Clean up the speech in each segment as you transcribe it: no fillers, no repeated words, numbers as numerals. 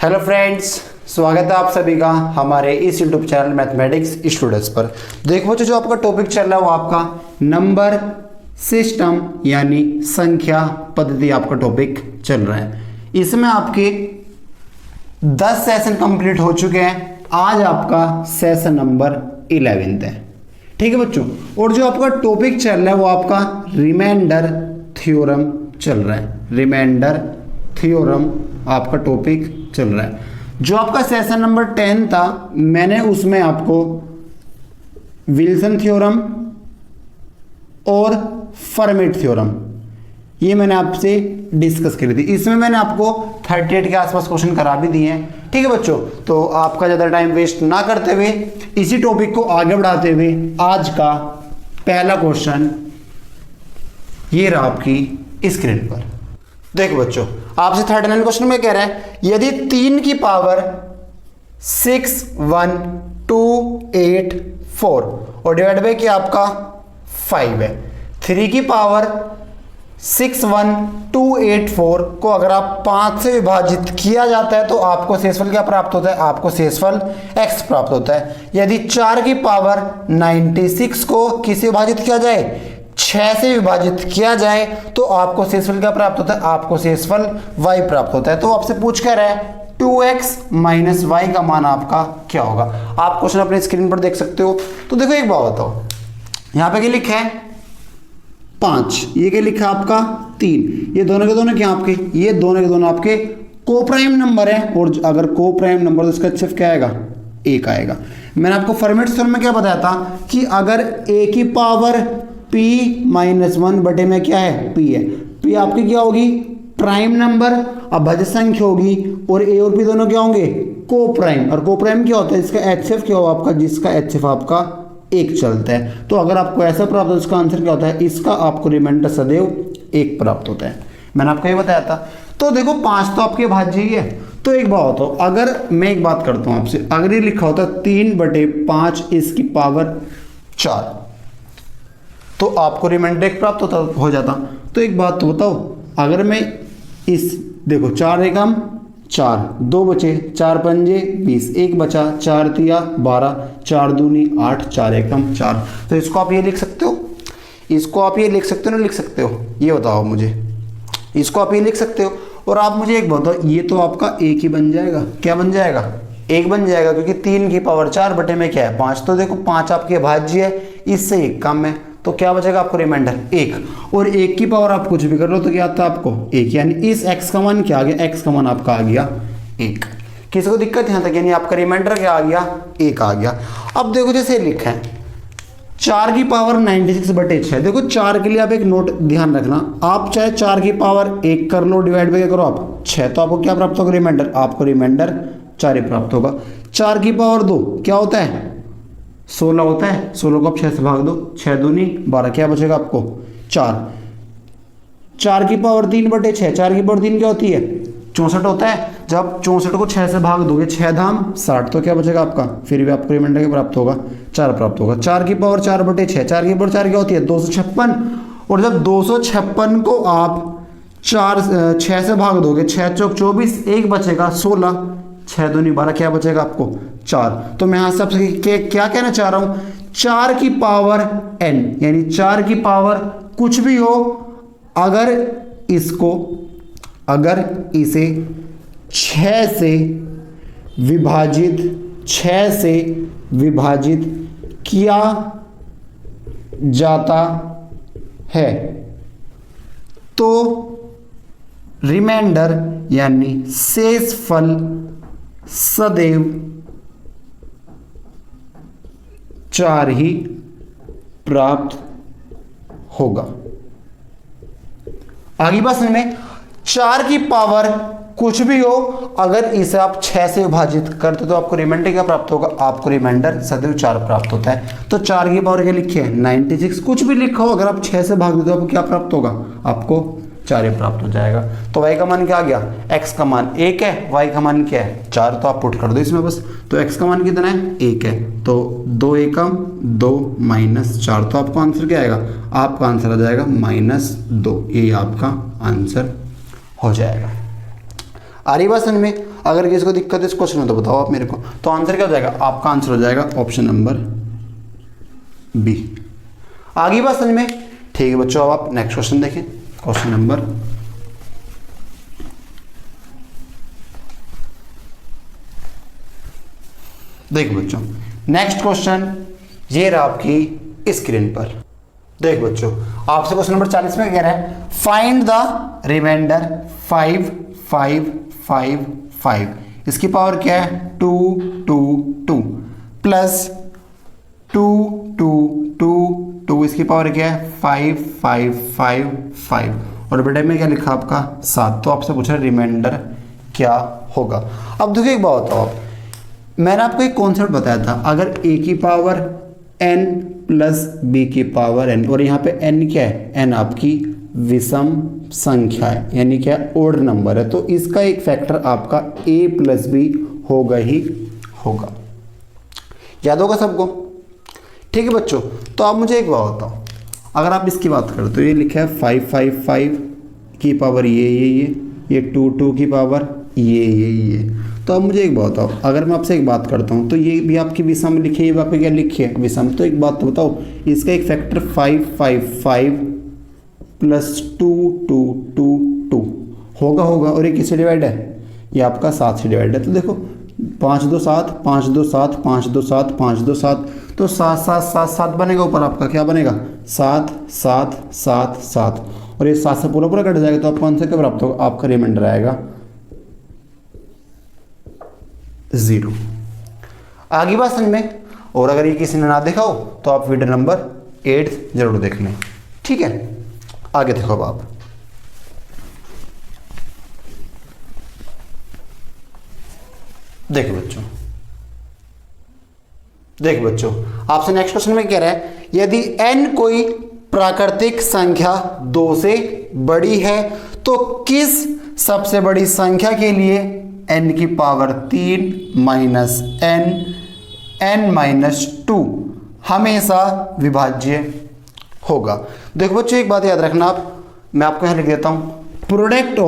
Hello friends, स्वागत है आप सभी का हमारे इस यूट्यूब चैनल मैथमेटिक्स स्टूडेंट्स पर। देखो बच्चों, जो आपका टॉपिक चल रहा है वो आपका नंबर सिस्टम यानी संख्या पद्धति आपका टॉपिक चल रहा है। इसमें आपके 10 सेशन कंप्लीट हो चुके हैं। आज आपका सेशन नंबर 11 है। ठीक है बच्चों, और जो आपका टॉपिक चल रहा है वो आपका रिमाइंडर थ्योरम चल रहा है। रिमाइंडर थ्योरम आपका टॉपिक चल रहा है। जो आपका सेशन नंबर 10 था, मैंने उसमें आपको विल्सन थ्योरम और फर्मेट थ्योरम ये मैंने आपसे डिस्कस करी थी। इसमें मैंने आपको 38 के आसपास क्वेश्चन करा भी दिए हैं। ठीक है बच्चों, तो आपका ज़्यादा टाइम वेस्ट ना करते हुए इसी टॉपिक को आगे बढ़ाते हुए आज का पहला क्वेश्चन ये रहा आपकी स्क्रीन पर। देखो बच्चों, आपसे 39 क्वेश्चन में कह रहा है यदि 3 की पावर 6, 1, 2, 8, 4 और डिवाइड बाई कि आपका 5 है। 3 की पावर 6, 1, 2, 8, 4 को अगर आप 5 से विभाजित किया जाता है तो आपको शेषफल क्या प्राप्त होता है? आपको शेषफल x प्राप्त होता है। यदि 4 की पावर 96 को किससे विभाजित किया जाए? 6 से विभाजित किया जाए तो आपको शेषफल क्या प्राप्त होता है? आपको शेषफल y प्राप्त होता है। तो आपसे पूछ कर रहा है 2x माइनस वाई का मान आपका क्या होगा? आप क्वेश्चन अपने स्क्रीन पर देख सकते हो। तो देखो एक बात बताओ, यहाँ पे क्या लिखा है? 5, ये क्या लिखा है आपका? 3। ये दोनों के दोनों क्या आपके? ये दोनों के दोनों आपके को प्राइम नंबर है, और अगर को प्राइम नंबर तो इसका HCF क्या आएगा? 1 आएगा। मैंने आपको फॉर्मेट थ्योरम में क्या बताया था कि अगर a की पावर p माइनस 1 बटे में क्या है? p है। p आपकी क्या होगी? प्राइम नंबर, अभाज्य संख्या होगी, और a और p दोनों क्या होंगे? को प्राइम। और को प्राइम क्या होता है? इसका HCF क्या होगा आपका? जिसका HCF आपका 1 चलता है। तो अगर आपको ऐसा प्राप्त हो, इसका आंसर क्या होता है? इसका आपको रिमाइंडर सदैव 1 प्राप्त होता है। मैंने आपको ये बताया था। तो देखो 5 तो आपके भाज्य ही है। तो एक बात हो, अगर मैं एक बात करता हूँ आपसे, अगर ये लिखा होता 3/5 इसकी पावर 4 तो आपको रिमाइंडर 1 प्राप्त हो जाता। तो एक बात तो बताओ, अगर मैं इस देखो 4 एकम 4, 2 बचे, 4 पंजे 20, 1 बचा, 4 तिया 12, 4 दूनी 8, 4 एकम 4। तो इसको आप ये लिख सकते हो, इसको आप ये लिख सकते हो ना लिख सकते हो? ये बताओ मुझे, इसको आप ये लिख सकते हो। और आप मुझे एक बताओ, ये तो आपका 1 ही बन जाएगा। क्या बन जाएगा? 1 बन जाएगा, क्योंकि 3 की पावर 4 बटे में क्या है? 5। तो देखो 5 आपके भाज्य है, इससे 1 कम है, तो क्या बचेगा आपको? रिमाइंडर 1। और 1 की पावर आप कुछ भी कर लो तो क्या आता है आपको? 1। यानी इस x का मान क्या आ गया? x का मान आपका आ गया 1। किसी को दिक्कत यहाँ तक? यानी आपका रिमाइंडर क्या आ गया? 1 आ गया। अब देखो जैसे लिखा है 4 की पावर 96/6। देखो 4 के लिए आप एक नोट ध्यान रखना, आप चाहे 4 की पावर 1 कर लो, डिवाइड बाई करो आप 6, तो आपको क्या प्राप्त होगा? रिमाइंडर। आपको रिमाइंडर 4 ही प्राप्त होगा। 4 की पावर 2 क्या होता है? 16 होता है। 16 को आप 6 से भाग दो, 6 दूनी 12, क्या बचेगा आपको? 4। 4 की पावर 3/6, 4 की पावर 3 क्या होती है? 64 होता है। जब 64 को 6 से भाग दोगे, 6 धाम 60, तो क्या बचेगा आपका? फिर भी आपको रिमाइंडर क्या प्राप्त होगा? 4 प्राप्त होगा। 4 की पावर 4/6, 4 की पावर 4 क्या होती है? 256। और जब 256 को आप 6 से भाग दोगे, 6 चौक 24, 1 बचेगा 16, 6 दूनी 12, क्या बचेगा आपको? 4। तो मैं यहाँ सबसे क्या कहना चाह रहा हूँ? 4 की पावर n, यानी 4 की पावर कुछ भी हो, अगर इसे 6 से विभाजित किया जाता है तो रिमाइंडर यानी शेषफल सदैव 4 ही प्राप्त होगा। आगे बात समझ में? 4 की पावर कुछ भी हो, अगर इसे आप 6 से विभाजित करते तो आपको रिमाइंडर क्या प्राप्त होगा? आपको रिमाइंडर सदैव 4 प्राप्त होता है। तो 4 की पावर क्या लिखी है? 96। कुछ भी लिखा हो, अगर आप 6 से भाग देते हो आपको क्या प्राप्त होगा? आपको 4 ही प्राप्त हो जाएगा। तो y का मान क्या आ गया? x का मान 1 है, y का मान क्या है? 4। तो आप पुट कर दो इसमें बस। तो x का मान कितना है? 1 है। तो 2 एकम 2 माइनस 4, तो आपका आंसर क्या आएगा? आपका आंसर आ जाएगा -2। ये आपका आंसर हो जाएगा। आ रही बात समझ में? अगर किसी को दिक्कत है इस क्वेश्चन में तो बताओ आप मेरे को। तो आंसर क्या हो जाएगा, आपका आंसर हो जाएगा ऑप्शन नंबर बी। आगे बात समझ में? ठीक है बच्चों, अब आप नेक्स्ट क्वेश्चन देखें, क्वेश्चन नंबर देखो बच्चों, नेक्स्ट क्वेश्चन ये रहा आपकी स्क्रीन पर। देख बच्चों, आपसे क्वेश्चन नंबर 40 में कह रहा है फाइंड द रिमाइंडर 5 5 5 5। इसकी पावर क्या है 2 2 2 प्लस 2 2 2 2। इसकी पावर क्या है 5 5 5 5 और बेटे में क्या लिखा आपका 7। तो आपसे पूछा रिमाइंडर क्या होगा। अब देखिए एक बात बताओ आप, मैंने आपको एक कॉन्सेप्ट बताया था, अगर a की पावर n प्लस b की पावर n, और यहाँ पे n क्या है, n आपकी विषम संख्या है, यानी क्या ओड नंबर है, तो इसका एक फैक्टर आपका a प्लस b होगा ही होगा। याद होगा सबको? ठीक है बच्चों, तो आप मुझे एक बात बताओ, अगर आप इसकी बात करें तो ये लिखा है 5 5 5 की पावर ये 2 2 की पावर ये। तो अब मुझे एक बात बताओ, अगर मैं आपसे एक बात करता हूँ तो ये भी आपकी विषम लिखी है, ये आपके क्या लिखी है विषम। तो एक बात तो बताओ, इसका एक फैक्टर 5 5 5 प्लस 2 2 2 2 होगा और ये किससे डिवाइड है, ये आपका 7 से डिवाइड है। तो देखो 5 2 7 5 2 7 5 2 7 5 2 7, तो 7 7 7 7 बनेगा, ऊपर आपका क्या बनेगा 7 7 7 7, और ये 7 से पूरा पूरा कट जाएगा, तो आपको आंसर क्या प्राप्त होगा, आपका रिमाइंडर आएगा 0। आगे बात समझ में? और अगर ये किसी ने ना देखा हो तो आप वीडियो नंबर 8 जरूर देख लें। ठीक है, आगे देखो अब आप। देखो बच्चों, आपसे नेक्स्ट क्वेश्चन में कह रहा है यदि n कोई प्राकृतिक संख्या 2 से बड़ी है तो किस सबसे बड़ी संख्या के लिए n की पावर 3 माइनस n माइनस 2 हमेशा विभाज्य होगा। देखो बच्चों एक बात याद रखना आप, मैं आपको यहां लिख देता हूं, product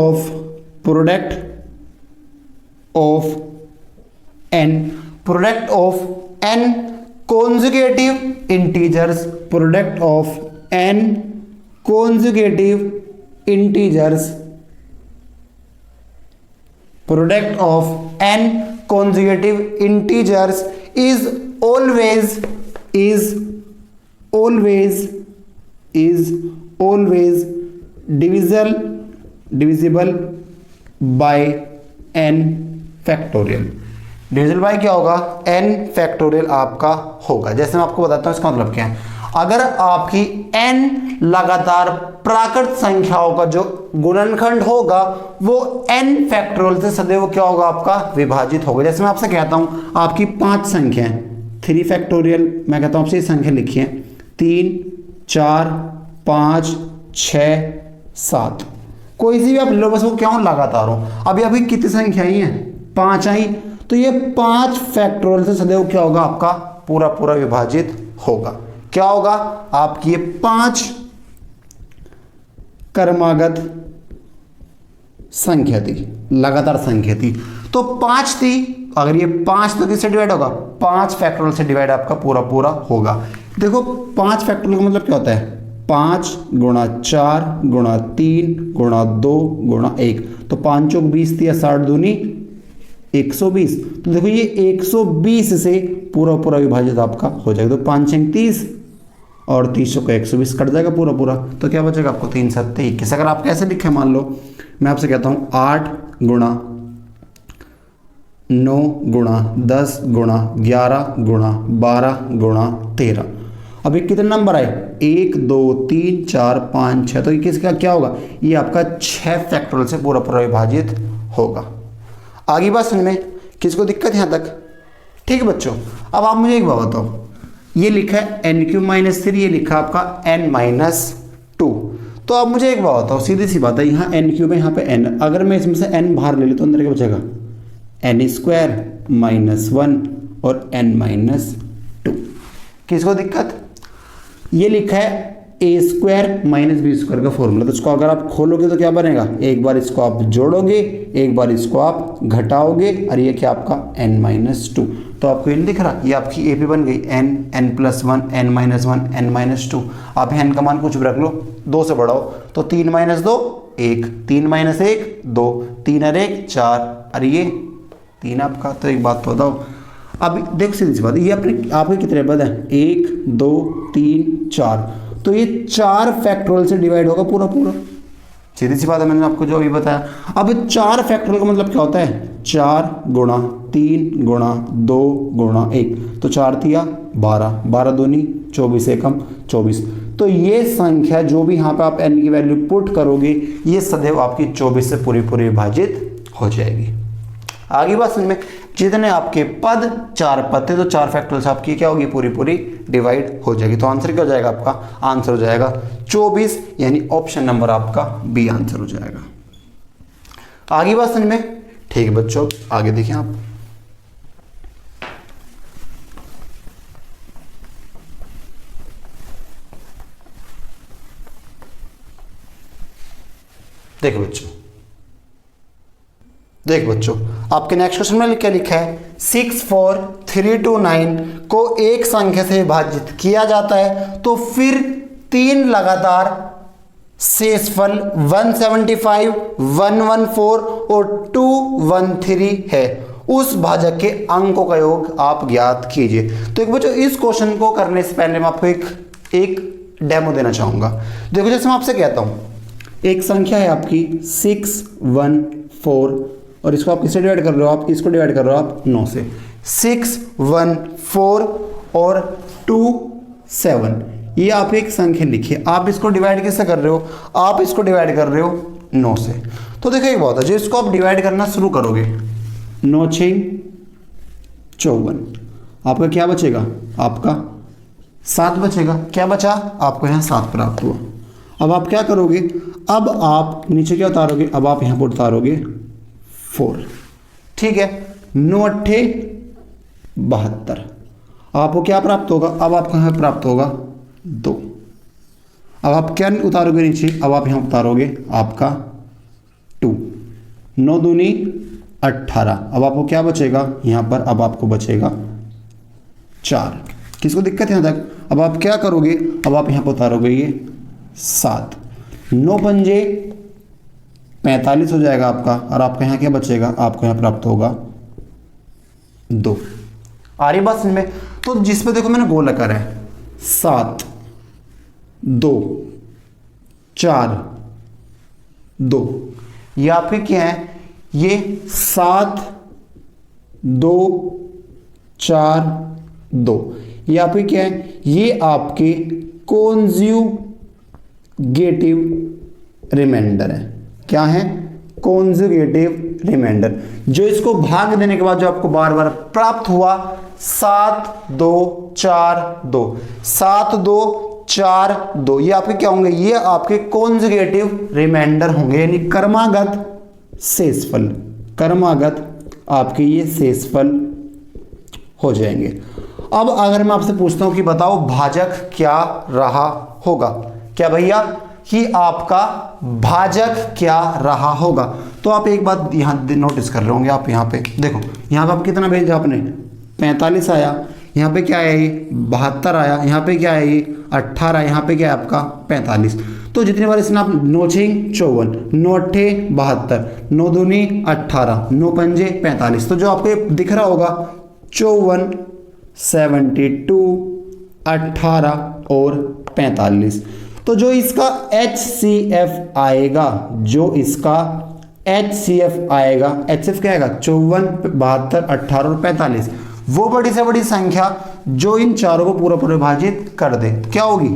of n consecutive integers, product of n consecutive integers, product of n consecutive integers is always divisible by n factorial। Divisible by क्या होगा, n फैक्टोरियल आपका होगा। जैसे मैं आपको बताता हूँ इसका मतलब क्या है, अगर आपकी n लगातार प्राकृत संख्याओं का जो गुणनखंड होगा वो n फैक्टोरियल से सदैव क्या होगा, आपका विभाजित होगा। जैसे मैं आपसे कहता हूँ आपकी 5 संख्याएं, 3 फैक्टोरियल, मैं कहता हूँ आपसे संख्या लिखिए 3 4 5 6 7, कोई सी भी आप लो, बस वो क्या हो लगातार हो। अभी कितनी संख्या आई है, 5 आई, तो ये 5 फैक्टोरियल से सदैव क्या होगा, आपका पूरा विभाजित होगा। क्या होगा, आपकी ये 5 क्रमागत संख्या थी, लगातार संख्या थी, तो 5 थी, अगर ये 5 तो किससे डिवाइड होगा, 5 फैक्टोरियल से डिवाइड आपका पूरा होगा। देखो 5 फैक्टोरियल का मतलब क्या होता है, 5 गुणा 4 गुणा 3 गुणा 2 गुणा 1, तो 5 चौक 20 थी, 60 दूनी 120। तो देखो ये 120 से पूरा विभाजित आपका हो जाएगा, तो 5 30 और 30 को 120 कट जाएगा पूरा, तो क्या बचेगा आपको 3 7 21। अगर आप कैसे लिखे, मान लो मैं आपसे कहता हूँ 8 गुणा 9 गुणा 10 गुणा 11 गुणा 12 गुणा 13, अब ये कितने नंबर आए, 1 2 3 4 5 6, तो ये किसका क्या होगा, ये आपका 6 फैक्टोरियल से पूरा विभाजित होगा। आगे बात समझ में, किसको दिक्कत यहाँ तक? ठीक है बच्चों, अब आप मुझे एक बात बताओ, ये लिखा है n³ माइनस 3, ये लिखा आपका n माइनस 2, तो आप मुझे एक बात बताओ, सीधी सी बात है, यहाँ n³ है, यहाँ पे n, अगर मैं इसमें से n बाहर ले लूँ तो अंदर क्या बचेगा, n² माइनस 1 और n माइनस 2। किसको दिक्कत? ये लिखा है ए स्क्वायर माइनस बी स्क्वायर का फॉर्मूला। तो इसको अगर आप खोलोगे तो क्या बनेगा, एक बार इसको आप जोड़ोगे, एक बार इसको आप घटाओगे, और ये क्या आपका n-2। तो आपको ये नहीं दिख रहा, ये आपकी AP बन गई n, n+1, n-1, n-2। आप n का मान कुछ भी रख लो, 2 से बढ़ाओ तो 3 - 2 1, 3 - 1 2, 3 और 1 4, और ये 3 आपका। तो एक बात तो बताओ, अब देखो सीधी सी बात, ये अपने आपके कितने पद हैं, 1 2 3 4, तो ये 4 फैक्टोरियल से डिवाइड होगा पूरा पूरा। सीधी सी बात है, मैंने आपको जो अभी बताया। अब 4 फैक्टोरियल का मतलब क्या होता है, 4 गुणा 3 गुणा 2 गुणा 1, तो 4 तिया 12, 12 दूनी 24, एकम 24। तो ये संख्या जो भी यहाँ पे आप n की वैल्यू पुट करोगे, ये सदैव आपकी 24 से पूरी पूरी विभाजित हो जाएगी। आगे बात समझ में, जितने आपके पद 4 पद थे, तो 4 फैक्टोरियल से आपकी क्या होगी, पूरी पूरी डिवाइड हो जाएगी। तो आंसर क्या हो जाएगा आपका, आंसर हो जाएगा 24, यानी ऑप्शन नंबर आपका बी आंसर हो जाएगा। आगे बात समझ में, ठीक है बच्चों, आगे देखिए आप। देखो बच्चों, आपके नेक्स्ट क्वेश्चन में क्या लिखा है, 6 4 3 2 9 को एक संख्या से विभाजित किया जाता है तो फिर 3 लगातार शेषफल 175, 114 और 213 है। उस भाजक के अंकों का योग आप ज्ञात कीजिए। तो एक बच्चों, इस क्वेश्चन को करने से पहले मैं आपको एक डेमो देना चाहूंगा। देखो, जैसे मैं आपसे कहता हूं, एक संख्या है आपकी 6 1 4, और इसको आप किससे डिवाइड कर रहे हो, आप इसको डिवाइड कर रहे हो आप 9 से। 6 1 4 और 2 7, ये आप एक संख्या लिखिए। आप इसको डिवाइड किससे कर रहे हो, आप इसको डिवाइड कर रहे हो 9 से। तो देखो एक बात है, जो इसको आप डिवाइड करना शुरू करोगे, 9 6 54, आपका क्या बचेगा, आपका 7 बचेगा। क्या बचा, आपको यहाँ 7 प्राप्त हुआ। अब आप क्या करोगे, अब आप नीचे क्या उतारोगे, अब आप यहाँ पर उतारोगे 4, ठीक है। 9 8 72, आपको क्या प्राप्त होगा, अब आपको यहाँ प्राप्त होगा 2। अब आप क्या उतारोगे नीचे, अब आप यहाँ उतारोगे आपका 2। 9 दूनी 18, अब आपको क्या बचेगा यहाँ पर, अब आपको बचेगा 4। किसको दिक्कत है यहाँ तक, अब आप क्या करोगे, अब आप यहाँ पर उतारोगे ये 7। 9 पंजे 45 हो जाएगा आपका, और आपका यहाँ क्या बचेगा, आपको यहाँ प्राप्त होगा 2। आ रही बात समझ में। तो जिसपे देखो मैंने गोल आकार है, 7 2 4 2, ये आपके क्या है, ये 7 2 4 2, ये आपके क्या है, ये आपके कॉन्जुगेटिव रिमाइंडर है। क्या है, कॉन्जुगेटिव रिमाइंडर, जो इसको भाग देने के बाद जो आपको बार बार प्राप्त हुआ, 7 2 4 2, 7 2 4 2, ये आपके क्या होंगे, ये आपके कॉन्जुगेटिव रिमाइंडर होंगे, यानी क्रमागत शेषफल, क्रमागत आपके ये शेषफल हो जाएंगे। अब अगर मैं आपसे पूछता हूं कि बताओ भाजक क्या रहा होगा, क्या भैया, कि आपका भाजक क्या रहा होगा। तो आप एक बात यहाँ नोटिस कर रहे होंगे, आप यहाँ पे देखो, यहाँ पे आप कितना भेजा आपने, 45 आया, यहाँ पे क्या है, ये 72 आया, यहाँ पे क्या है, ये 18, यहाँ पे क्या है आपका 45। तो जितनी बार इसने आप 9 6 54, 9 8 72, 9 दूनी 18, 9 पंजे 45, तो जो आपको दिख रहा होगा 54 72 18 और 45। तो जो इसका HCF आएगा, जो इसका HCF आएगा, HCF क्या आएगा, 54 72 18 और 45, वो बड़ी से बड़ी संख्या जो इन चारों को पूरा पूरा विभाजित कर दे, क्या होगी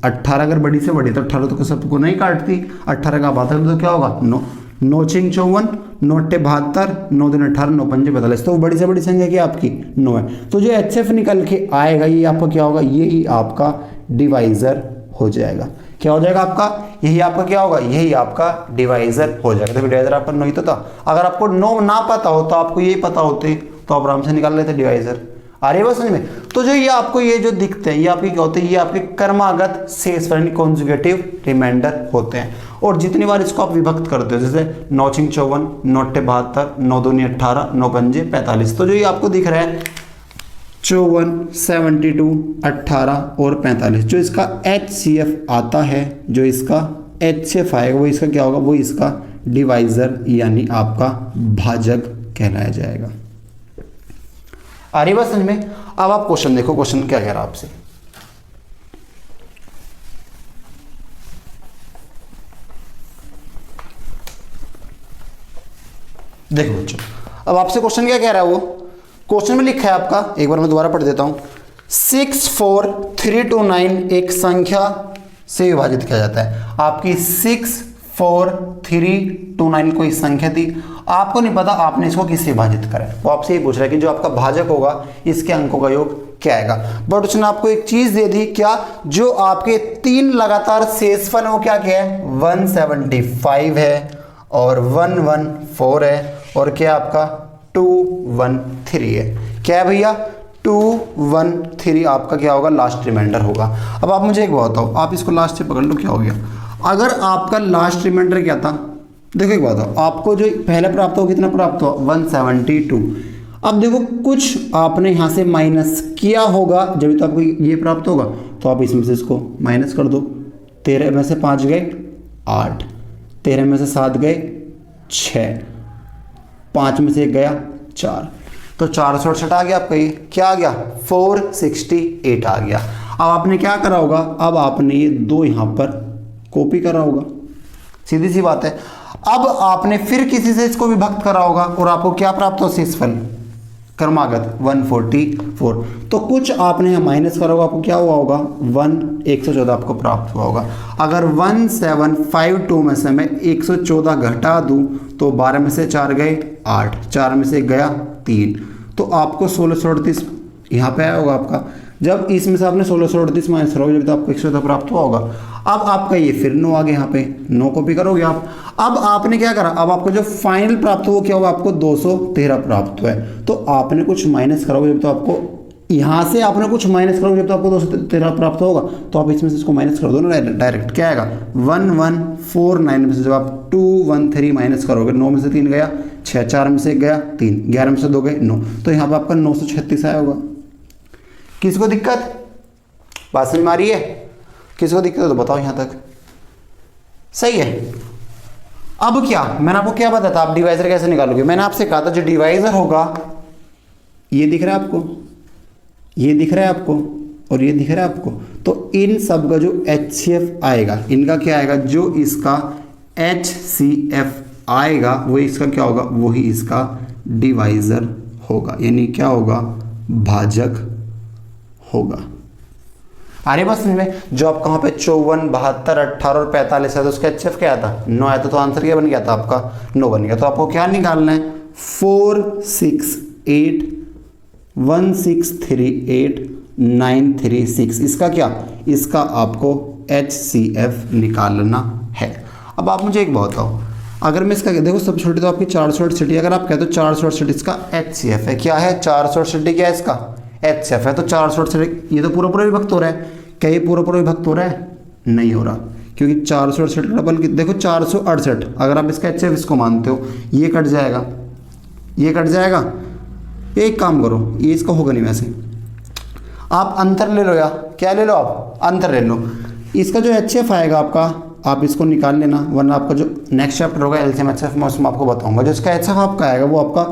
18। अगर बड़ी से बड़ी तो 18 तो सबको नहीं काटती, 18 का 72 तो क्या होगा 9, 9 6 54, 9 8 72, 9 2 18, 9 5 42, तो बड़ी से बड़ी संख्या क्या आपकी 9 है। तो जो HCF निकल के आएगा, ये आपका क्या होगा, यही आपका डिवाइजर हो जाएगा। क्या हो जाएगा आपका, यही आपका क्या होगा, यही आपका डिवाइजर हो जाएगा। तो डिवाइजर आपका 9 ही तो था। अगर आपको 9 ना पता हो तो आपको यही पता होते तो आप आराम से निकाल लेते डिवाइजर। आ रही है बात समझ में। तो जो ये आपको ये जो दिखते हैं ये आपके क्या होते हैं, ये आपके कर्मागत शेषफल यानी कॉन्जुगेटिव रिमाइंडर होते हैं। और जितनी बार इसको आप विभक्त करते हो, जैसे 9 × 54, 9 × 72, 9 × 2 = 18, 9 × 5 = 45, तो जो ये आपको दिख रहा है 54, 72, 18 और 45, जो इसका HCF आता है, जो इसका HCF आएगा वो इसका क्या होगा, वो इसका डिवाइजर यानी आपका भाजक कहलाया जाएगा। आ रही बात समझ में। अब आप क्वेश्चन देखो, क्वेश्चन क्या कह रहा है आपसे। देखो बच्चों, अब आपसे क्वेश्चन क्या कह रहा है, वो क्वेश्चन में लिखा है आपका, एक बार मैं दोबारा पढ़ देता हूं। 64329 एक संख्या से विभाजित किया जाता है। आपकी 64329 कोई संख्या थी, आपको नहीं पता आपने इसको किससे विभाजित करा है। वो आपसे ये पूछ रहा है कि जो आपका भाजक होगा इसके अंकों का योग क्या आएगा। बट उसने आपको एक चीज दे दी, क्या, जो आपके 3 लगातार शेषफल वो क्या क्या है, 175 है और 114 है और क्या आपका 213 है। क्या है भैया, 213 आपका क्या होगा, लास्ट रिमाइंडर होगा। अब आप मुझे एक बात बताओ, आप इसको लास्ट से पकड़ लो, क्या हो गया अगर आपका लास्ट रिमाइंडर क्या था। देखो एक बात हो, आपको जो पहले प्राप्त हो कितना प्राप्त हुआ, 172। अब देखो कुछ आपने यहाँ से माइनस किया होगा जब तो आपको ये प्राप्त होगा, तो आप इसमें से इसको माइनस कर दो। 13 में से 5 गए 8, 13 में से 7 गए 6, 5 में से 1 गया 4, तो 468 आ गया आपका। ये क्या आ गया, 468 आ गया। अब आपने क्या करा होगा, अब आपने ये 2 यहाँ पर कॉपी करा होगा, सीधी सी बात है। अब आपने फिर किसी से इसको विभक्त करा होगा और आपको क्या प्राप्त हो, शेषफल कर्मागत 144। तो कुछ आपने यहाँ माइनस करा होगा, आपको क्या हुआ होगा, 114 आपको प्राप्त हुआ होगा। अगर 1752 में से मैं 114 घटा दूं तो 12 में से 4 गए 8, 4 में से 1 गया 3, तो आपको 1638 यहाँ पे आया होगा आपका। जब इसमें से आपने 1638 माइनस करोगे जब तो आपको 114 प्राप्त हुआ होगा। अब आपका ये फिर 9 आ गया, यहाँ पे 9 कॉपी करोगे आप। अब आपने क्या करा, अब आपको जो फाइनल प्राप्त हुआ क्या हुआ, आपको 213 प्राप्त हुआ है। तो आपने कुछ माइनस करोगे जब तो आपको यहाँ से आपने कुछ माइनस करोगे जब तो आपको 213 प्राप्त होगा, तो आप इसमें से इसको माइनस कर दो ना डायरेक्ट। क्या आएगा, 1149 में से जब आप 213 माइनस करोगे, 9 में से 3 गया 6, 4 में से 1 गया 3, 11 में से 2 गए 9, तो यहाँ पर आपका 936 आया होगा। किसको दिक्कत, बात समझ में आ रही है, किसको दिक्कत है तो बताओ यहाँ तक, सही है। अब क्या मैंने आपको क्या बताया था, आप डिवाइजर कैसे निकालोगे। मैंने आपसे कहा था जो डिवाइजर होगा, ये दिख रहा है आपको, ये दिख रहा है आपको और ये दिख रहा है आपको, तो इन सब का जो HCF आएगा, इनका क्या आएगा, जो इसका HCF आएगा वो इसका क्या होगा, वही इसका डिवाइजर होगा, यानी क्या होगा, भाजक होगा। अरे बस में जो आपका वहाँ पे 54, 72, 18 और 45 है, तो उसका HCF क्या आता, 9 आया तो आंसर क्या बन गया था आपका, 9 बन गया। तो आपको क्या निकालना है, 4681638 इसका क्या, इसका आपको HCF निकालना है। अब आप मुझे एक बात बताओ, अगर मैं इसका देखो सब छोटी तो आपकी 468, अगर आप कहते हो 468 इसका HCF है, क्या है 468 क्या है इसका HCF है, तो 468 ये तो पूरा पूरा विभक्त हो रहा है। क्या ये पूरा पूरा विभक्त हो रहा है, नहीं हो रहा, क्योंकि 468 का डबल देखो 468, अगर आप इसका HCF इसको मानते हो, ये कट जाएगा, ये कट जाएगा। एक काम करो, ये इसका होगा नहीं, वैसे आप अंतर ले लो, या क्या ले लो, आप अंतर ले लो। इसका जो HCF आएगा आपका, आप इसको निकाल लेना, वरना आपका जो नेक्स्ट चैप्टर होगा LCM HCF मैं उसमें आपको बताऊंगा। जो इसका HCF आपका आएगा वो आपका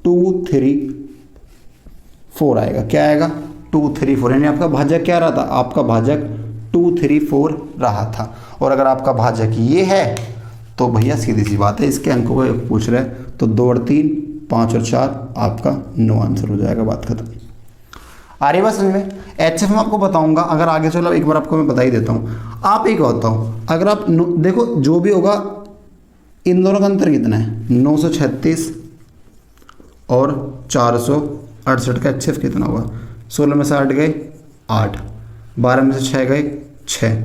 234 आएगा। क्या आएगा, 234, यानी आपका भाजक क्या रहा था, आपका भाजक 234 रहा था। और अगर आपका भाजक ये है तो भैया सीधी सी बात है, इसके अंकों को पूछ रहे हैं, तो 2 और 3, 5 और 4 आपका 9 आंसर हो जाएगा, बात खत्म। आ रही बात समझ में। HCF मैं आपको बताऊंगा, अगर आगे चलो एक बार आपको मैं बता ही देता हूँ। आप एक बताओ, अगर आप देखो जो भी होगा, इन दोनों का अंतर कितना है, 936 और 468 का HCF कितना होगा, 16 में से 8 गए 8, 12 में से 6 गए 6,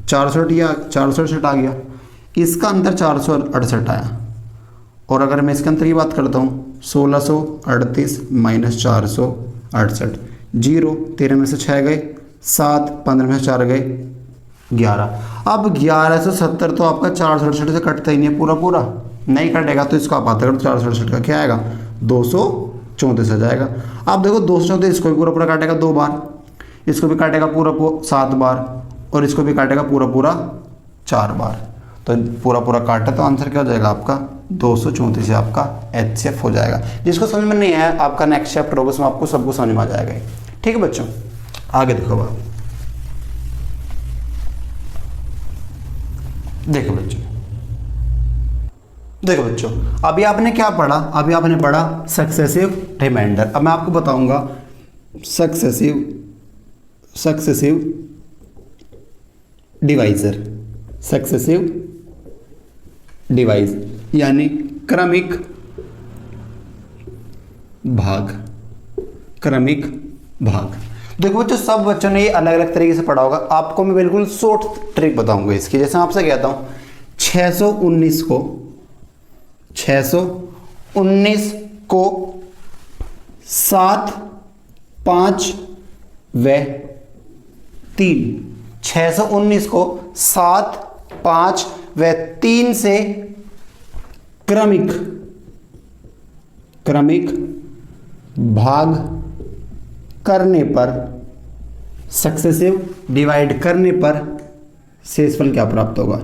468 या 468 आ गया, इसका अंतर 468 आया। और अगर मैं इसके अंतर की बात करता हूँ, 1638 माइनस 468, 68, 0 13 में से 6 गए 7, 15 में से 4 गए 11। अब 1170 तो आपका 467 से कटता ही नहीं है, पूरा पूरा नहीं कटेगा, तो इसको आप आता कर 467 का क्या आएगा 234 आ जाएगा। अब देखो 234 इसको भी पूरा पूरा काटेगा 2 बार, इसको भी काटेगा पूरा 7 बार, और इसको भी काटेगा पूरा पूरा 4 बार, तो पूरा पूरा काटा तो आंसर क्या हो जाएगा आपका 234 से आपका HCF हो जाएगा। जिसको समझ में नहीं आया आपका नेक्स्ट चैप्टर होगा, उसमें आपको सबको समझ में आ जाएगा। ठीक है बच्चों, आगे देखो आप, देखो बच्चों, देखो बच्चों, अभी आपने क्या पढ़ा, अभी आपने पढ़ा सक्सेसिव रिमाइंडर। अब मैं आपको बताऊंगा सक्सेसिव डिवाइजर, सक्सेसिव डिवाइस यानी क्रमिक भाग, क्रमिक भाग। देखो बच्चों, सब बच्चों ने ये अलग अलग तरीके से पढ़ा होगा, आपको मैं बिल्कुल शॉर्ट ट्रिक बताऊंगा इसकी। जैसे मैं आपसे कहता हूं 619 को 7, 5 व 3, 619 को 7, 5 व 3 से क्रमिक भाग करने पर, सक्सेसिव डिवाइड करने पर शेषफल क्या प्राप्त होगा,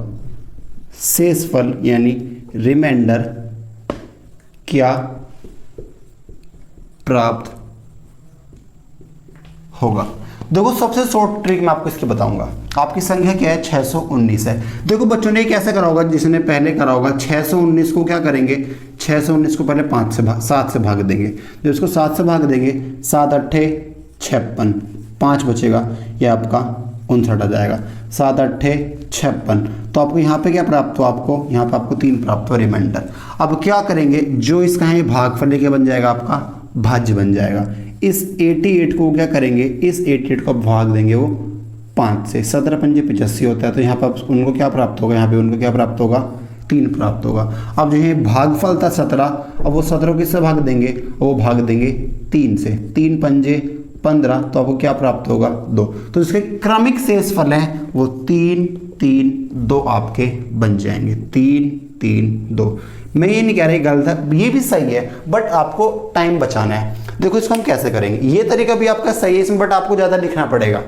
शेषफल यानी रिमाइंडर क्या प्राप्त होगा। देखो सबसे शॉर्ट ट्रिक मैं आपको इसकी बताऊंगा। आपकी संख्या क्या है 619 है। देखो बच्चों ने कैसे करा होगा, जिसने पहले करा होगा 619 को क्या करेंगे, 619 को पहले 7 से भाग देंगे। जब इसको 7 से भाग देंगे 7 8 56, 5 बचेगा, ये आपका 59 आ जाएगा। 7 8 56, तो आपको यहाँ पे क्या प्राप्त हो, आपको यहाँ पे आपको 3 प्राप्त हो रिमाइंडर। अब क्या करेंगे, जो इसका है भागफल क्या बन जाएगा, आपका भाज्य बन जाएगा। इस 88 को क्या करेंगे, इस 88 को भाग देंगे वो 5 से, 17 पंजे 85 होता है, तो यहाँ पर उनको क्या प्राप्त होगा, यहाँ पे उनको क्या प्राप्त होगा 3 प्राप्त होगा। अब जो है भागफल था 17, अब वो 17 को किससे भाग देंगे, वो भाग देंगे 3 से, 3 पंजे 15, तो आपको क्या प्राप्त होगा 2। तो इसके क्रमिक शेषफल हैं वो 3 3 2 आपके बन जाएंगे, 3 3 2। मैं ये नहीं कह रही गलत है, ये भी सही है, बट आपको टाइम बचाना है। देखो इसको हम कैसे करेंगे, ये तरीका भी आपका सही है इसमें, बट आपको ज़्यादा लिखना पड़ेगा।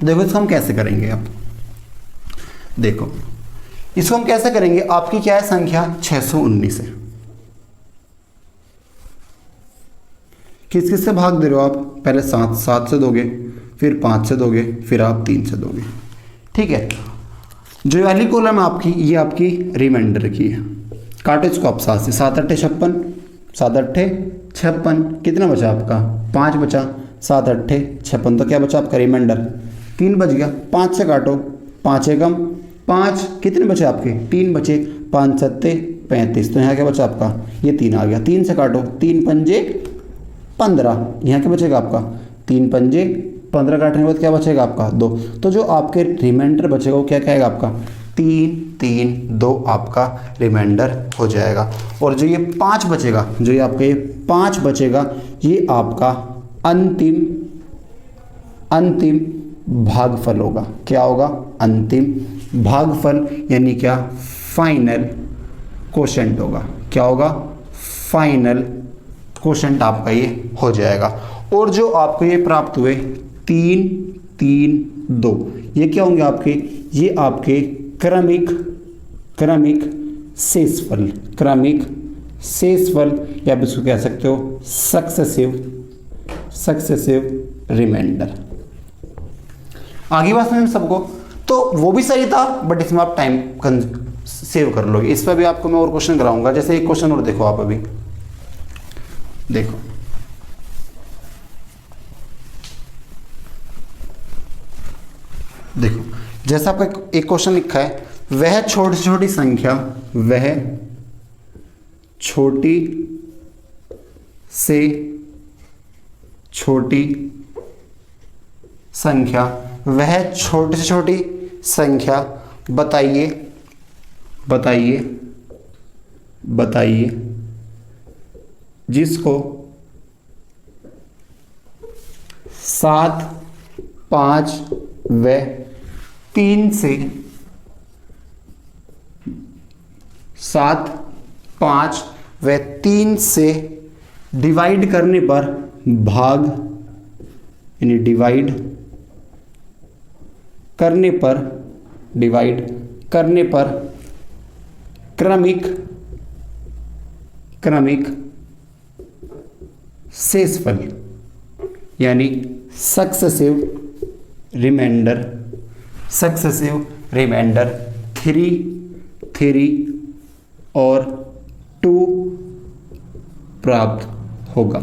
देखो इसको हम कैसे करेंगे, आप देखो इसको हम कैसे करेंगे। आपकी क्या है संख्या 619 है, किस किस से भाग दे रहे हो आप, पहले 7 से दोगे, फिर 5 से दोगे, फिर आप 3 से दोगे। ठीक है, जो वाली कॉलम आपकी ये आपकी रिमाइंडर की है, काटो इसको आप 7 से, 7 8 56, 7 8 56, कितना बचा आपका 5 बचा, 7 8 56, तो क्या बचा आपका रिमाइंडर 3 बच गया। 5 से काटो, 5 एकम 5, कितने बचे आपके 3 बचे, 5 7 35, तो यहाँ क्या बचा आपका ये 3 आ गया। 3 से काटो, 3 पंजे 15, यहाँ क्या बचेगा आपका 3 पंजे 15, काटने के बाद क्या बचेगा आपका 2। तो जो आपके रिमाइंडर बचेगा वो क्या कहेगा आपका 3 3 2 आपका रिमाइंडर हो जाएगा। और जो ये 5 बचेगा, जो ये आपका ये 5 बचेगा, ये आपका अंतिम भागफल होगा। क्या होगा, अंतिम भागफल, यानी क्या फाइनल कोशेंट होगा। क्या होगा, फाइनल कोशेंट आपका ये हो जाएगा। और जो आपको ये प्राप्त हुए 3 3 2, ये क्या होंगे आपके, ये आपके क्रमिक शेषफल, क्रमिक शेषफल, या आप इसको कह सकते हो सक्सेसिव रिमाइंडर। आगे बात में सबको, तो वो भी सही था, बट इसमें आप टाइम सेव कर लोगे। इस पर भी आपको मैं और क्वेश्चन कराऊंगा। जैसे एक क्वेश्चन और देखो, आप अभी देखो, देखो जैसा आपका एक क्वेश्चन लिखा है, वह छोटी से छोटी संख्या, वह छोटी से छोटी संख्या, वह छोटी से छोटी संख्या बताइए बताइए बताइए जिसको 7, 5 व 3 से 7, 5 व 3 से डिवाइड करने पर भाग यानी डिवाइड करने पर क्रमिक शेषफल यानी सक्सेसिव रिमाइंडर 3 और 2 प्राप्त होगा।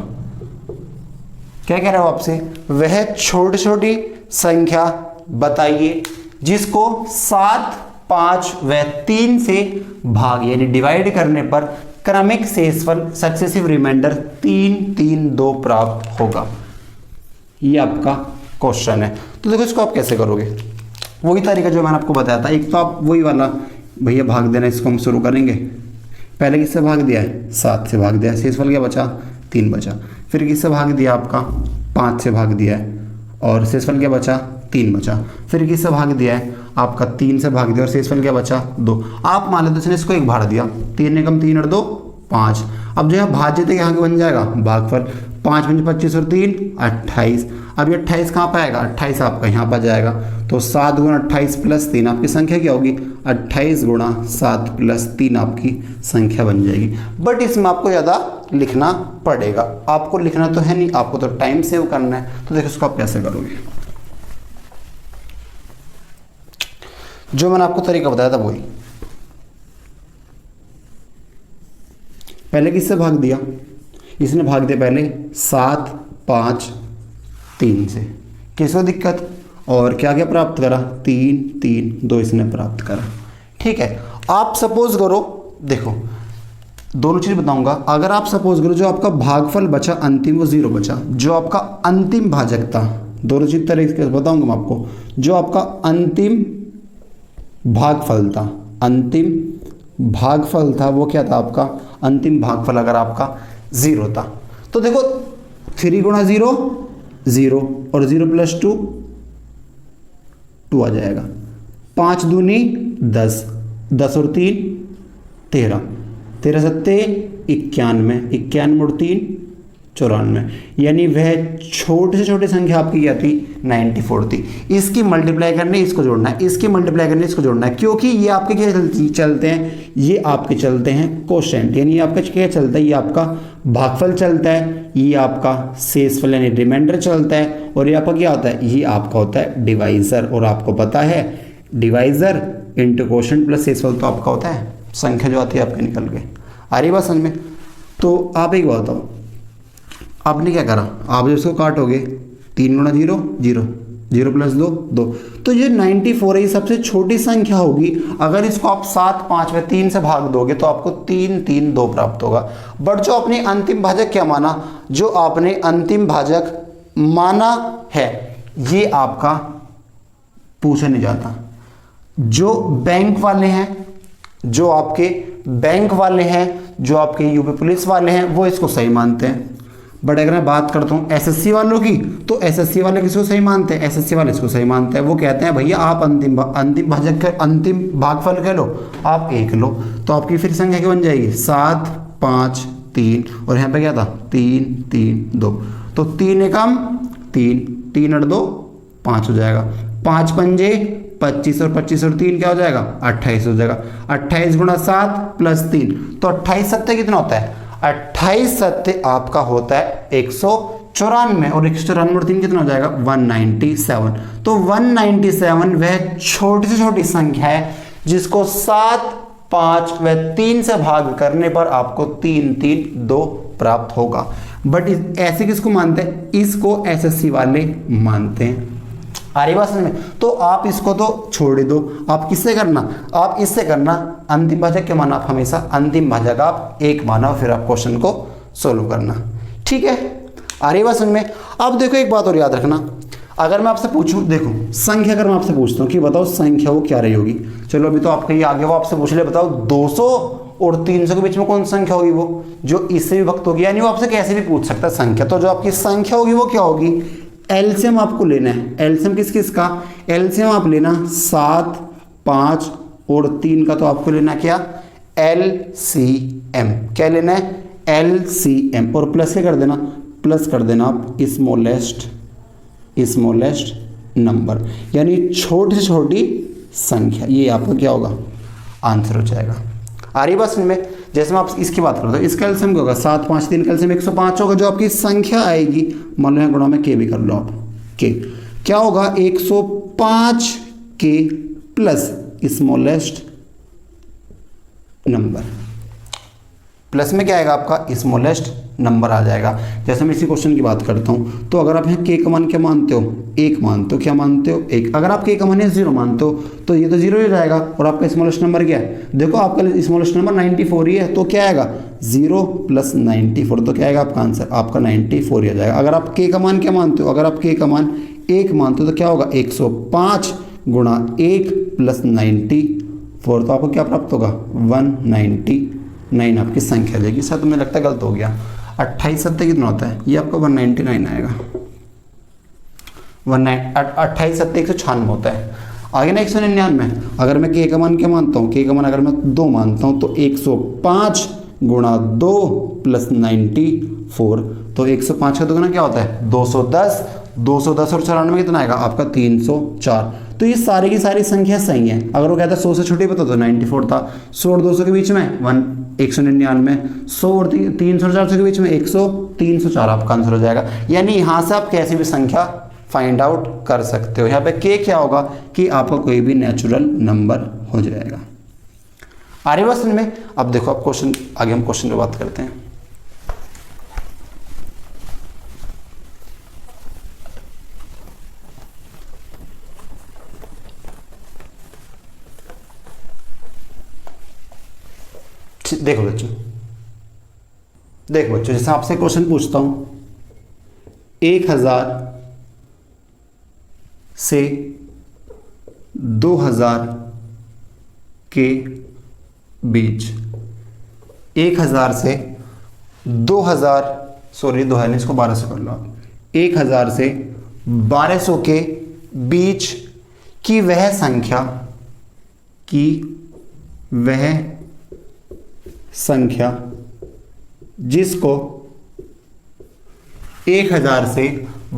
क्या कह रहा हूं आपसे, वह छोटी छोटी संख्या बताइए जिसको 7, 5 व 3 से भाग यानी डिवाइड करने पर क्रमिक शेषफल सक्सेसिव रिमाइंडर 3, 3, 2 प्राप्त होगा। ये आपका क्वेश्चन है। तो देखो इसको आप कैसे करोगे, वही तरीका जो मैंने आपको बताया था। एक तो आप वही वाला भैया भाग देना, इसको हम शुरू करेंगे। पहले किससे भाग दिया है, 7 से भाग दिया, शेषफल क्या बचा, 3 बचा। फिर किससे भाग दिया, आपका 5 से भाग दिया है और शेषफल क्या बचा, 3 बचा। फिर किससे भाग दिया है, आपका 3 से भाग दिया और शेषफल क्या बचा, 2। आप मान लेते इसको एक भाग दिया, 3 एकम 3 और 2 5। अब जो है भाज्य थे यहाँ के बन जाएगा भागफल, 5 पंच 25 और 3 28। अब ये 28 कहाँ पर आएगा, 28 आपका यहाँ पर जाएगा। तो 7 गुणा 28 प्लस 3 आपकी संख्या क्या होगी, 28 गुणा 7 प्लस 3 आपकी संख्या बन जाएगी। बट इसमें आपको ज़्यादा लिखना पड़ेगा, आपको लिखना तो है नहीं, आपको तो टाइम सेव करना है। तो देखो इसको आप कैसे करोगे, जो मैंने आपको तरीका बताया था वही। पहले किससे भाग दिया, इसने भाग दिया पहले 7, 5, 3 से, किसको दिक्कत, और क्या क्या प्राप्त करा, 3, 3, 2 इसने प्राप्त करा। ठीक है, आप सपोज करो, देखो दोनों चीज बताऊंगा। अगर आप सपोज करो जो आपका भागफल बचा अंतिम वो 0 बचा, जो आपका अंतिम भाजक था, दोनों चीज तरीके से बताऊंगा मैं आपको। जो आपका अंतिम भागफल था वो क्या था, आपका अंतिम भागफल अगर आपका 0 था तो देखो 3 गुणा 0 0 और 0 प्लस 2 2 आ जाएगा। 5 दूनी 10, 10 और 3 13, 13 सत्ते 91, 91 और 3 94, यानी वह छोटे से छोटी संख्या आपकी क्या थी, 94 थी। इसकी मल्टीप्लाई करने इसको जोड़ना है, इसकी मल्टीप्लाई करने इसको जोड़ना है, क्योंकि ये आपके क्या चलते हैं, ये आपके चलते हैं कोशेंट, यानी ये आपका क्या चलता है, ये आपका भागफल चलता है, ये आपका शेषफल यानी रिमाइंडर चलता है, और ये आपका क्या होता है, ये आपका होता है डिवाइजर। और आपको पता है डिवाइजर इंटू कोशेंट प्लस शेषफल तो आपका होता है संख्या जो आती है आपके निकल के। आ रही बात समझ में। तो आप एक बात बताओ, आपने क्या करा, आप जब इसको काटोगे 3 गुणा 0 0, 0 प्लस 2 2, तो ये 94 है, ये सबसे छोटी संख्या होगी। अगर इसको आप 7, 5 व 3 से भाग दोगे तो आपको 3, 3, 2 प्राप्त होगा। बट जो आपने अंतिम भाजक क्या माना, जो आपने अंतिम भाजक माना है ये आपका पूछा नहीं जाता। जो बैंक वाले हैं, जो आपके बैंक वाले हैं, जो आपके यूपी पुलिस वाले हैं, वो इसको सही मानते हैं। बट अगर मैं बात करता हूँ एसएससी वालों की, तो एसएससी वाले किसको सही मानते हैं, एसएससी वाले इसको सही मानते हैं। वो कहते हैं भैया आप अंतिम भाजक अंतिम भागफल कह लो, आप 1 लो, तो आपकी फिर संख्या क्या बन जाएगी, 7, 5, 3, और यहाँ पे क्या था 3, 3, 2, तो 3 एकम 3, 3 और 2 5 हो जाएगा। 5 पंजे 25 और 25 और 3 क्या हो जाएगा, 28 हो जाएगा। 28 गुणा 7 प्लस 3, तो 28 सत्ते कितना होता है, 28 सत्ते आपका होता है 194, और 194 और 3 कितना हो जाएगा, 197। तो 197 वह छोटी से छोटी संख्या है जिसको 7, 5 व 3 से भाग करने पर आपको 3, 3, 2 प्राप्त होगा। बट ऐसे किसको मानते हैं, इसको एसएससी वाले मानते हैं। आ रही बात समझ में। तो आप इसको तो छोड़ दो, आप किससे करना, आप इससे करना। अंतिम भाजक क्या माना, आप हमेशा अंतिम भाजक आप 1 माना, फिर आप क्वेश्चन को सोल्व करना। ठीक है, आ रही बात समझ में। अब देखो एक बात और याद रखना, अगर मैं आपसे पूछूं, देखो संख्या अगर मैं आपसे पूछता हूँ कि बताओ संख्या वो क्या रही होगी, चलो अभी तो आपका ये आगे वो आपसे पूछ ले, बताओ 200 और 300 के बीच में कौन सी संख्या होगी, वो जो इससे विभक्त होगी, यानी वो आपसे कैसे भी पूछ सकता है संख्या। तो जो आपकी संख्या होगी वो क्या होगी, एलसीएम आपको लेना है। एलसीएम किस किस का? एलसीएम आप लेना 7, 5 और 3 का, तो आपको लेना क्या? एलसीएम। क्या लेना है? एलसीएम। और प्लस क्या कर देना? प्लस कर देना आप स्मॉलेस्ट नंबर, यानी छोटी से छोटी संख्या। ये आपका क्या होगा? आंसर हो जाएगा। आ रही बात में? जैसे मैं आप इसकी बात करता हूँ, इसका एलसीएम क्या होगा? 7, 5, 3 का एलसीएम 105 होगा। जो आपकी संख्या आएगी, मान लो यहाँ गुणा में के भी कर लो आप, के क्या होगा? 105 के प्लस स्मॉलेस्ट नंबर। प्लस में क्या आएगा आपका? स्मॉलेस्ट नंबर आ जाएगा। जैसे मैं इसी क्वेश्चन की बात करता हूँ, तो अगर आप यहाँ के का मान क्या मानते हो? 1 मानते हो। क्या मानते हो? 1। अगर आप के का मान 0 मानते हो तो ये तो 0 ही जाएगा। और आपका स्मॉलेस्ट नंबर क्या है? देखो आपका स्मॉलेस्ट नंबर 94 ही है, तो क्या आएगा? 0 + 94, तो क्या आएगा आपका आंसर? आपका 94 ही आ जाएगा। अगर आप के का मान क्या मानते हो? अगर आप के का मान 1 मानते हो तो क्या होगा? 105 गुणा 1 + 94, तो आपको क्या प्राप्त होगा? 199 आपकी संख्या आ जाएगी। सर तुम्हें लगता है गलत हो गया। 28 सत्ते कितना होता है? ये आपका 199 आएगा। 28 सत्ते 196 होता है। आगे ना 199। अगर मैं के का मान क्या मानता हूँ? के का मान अगर मैं 2 मानता हूँ तो 105 गुणा 2 + 94, तो 105 का दोगुना क्या होता है? 210। 210 और 94 में कितना आएगा? आपका 304। तो ये सारी की सारी संख्या सही है। अगर वो कहता है 100 से छोटी बता तो 94 था। 100 और 200 के बीच में 199। 100 और 300 और 400 के बीच में 100, 304 आपका आंसर हो जाएगा। यानी यहाँ से आप कैसी भी संख्या फाइंड आउट कर सकते हो। यहाँ पे के क्या होगा? कि आपका कोई भी नेचुरल नंबर हो जाएगा। आर्य वर्षन में अब देखो, आप क्वेश्चन आगे हम क्वेश्चन पे बात करते हैं। देखो बच्चों, जैसे आपसे क्वेश्चन पूछता हूं, 1000 से 2000 के बीच, 1000 से 2000, सॉरी 2000 नहीं, इसको 1200 कर लो आप। 1000 से 1200 के बीच की वह संख्या जिसको 1000 से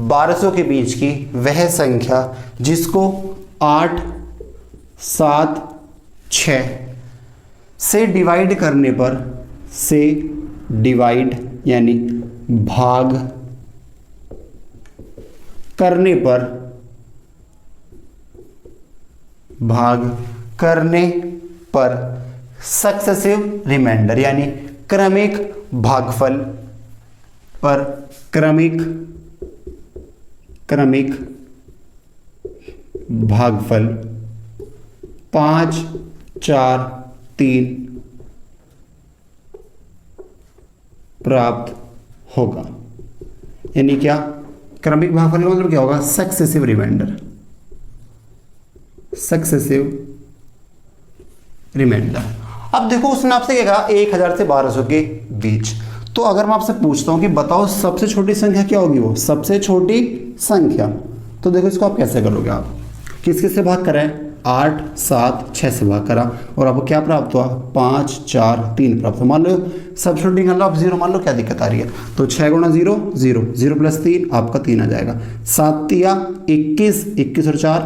1200 के बीच की वह संख्या जिसको 8, 7, 6 से डिवाइड करने पर, से डिवाइड यानी भाग करने पर सक्सेसिव रिमाइंडर यानी क्रमिक भागफल पर क्रमिक भागफल 5, 4, 3 प्राप्त होगा। यानी क्या? क्रमिक भागफल का मतलब क्या होगा? सक्सेसिव रिमाइंडर, अब देखो उसने आपसे क्या कहा? 1000 से 1200 के बीच। तो अगर मैं आपसे पूछता हूं कि बताओ सबसे छोटी संख्या क्या होगी? वो सबसे छोटी संख्या, तो देखो इसको आप कैसे करोगे? आप किस किस से भाग करें? 8, 7, 6 से भाग करा और आपको क्या प्राप्त हुआ? 5, 4, 3 प्राप्त हुआ। मान लो सबसे छोटी निकाल लो आप, 0 मान लो, क्या दिक्कत आ रही है? तो 6 गुणा 0 0, 0 + 3 आपका 3 आ जाएगा। 7 तिया 21, 21 और 4